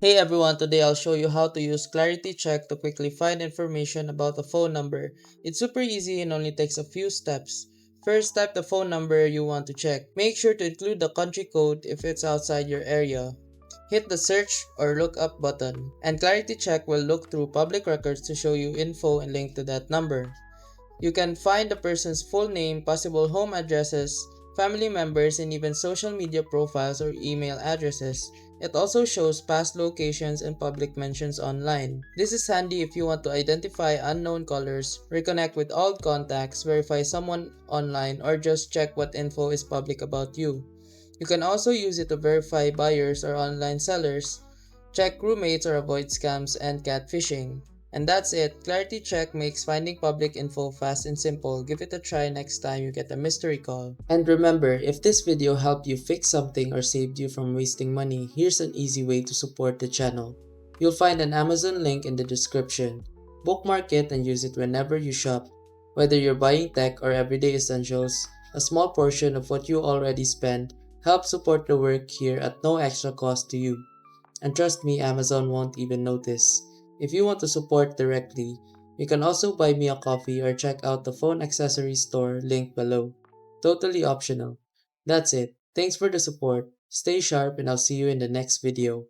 Hey everyone, today I'll show you how to use Clarity Check to quickly find information about a phone number. It's super easy and only takes a few steps. First, type the phone number you want to check. Make sure to include the country code if it's outside your area. Hit the search or look up button, and Clarity Check will look through public records to show you info and link to that number. You can find the person's full name, possible home addresses, family members, and even social media profiles or email addresses. It also shows past locations and public mentions online. This is handy if you want to identify unknown callers, reconnect with old contacts, verify someone online, or just check what info is public about you. You can also use it to verify buyers or online sellers, check roommates or avoid scams and catfishing. And that's it. Clarity Check makes finding public info fast and simple. Give it a try next time you get a mystery call. And remember, if this video helped you fix something or saved you from wasting money, here's an easy way to support the channel. You'll find an Amazon link in the description. Bookmark it and use it whenever you shop. Whether you're buying tech or everyday essentials, a small portion of what you already spend helps support the work here at no extra cost to you. And trust me, Amazon won't even notice. If you want to support directly, you can also buy me a coffee or check out the phone accessories store link below. Totally optional. That's it. Thanks for the support. Stay sharp and I'll see you in the next video.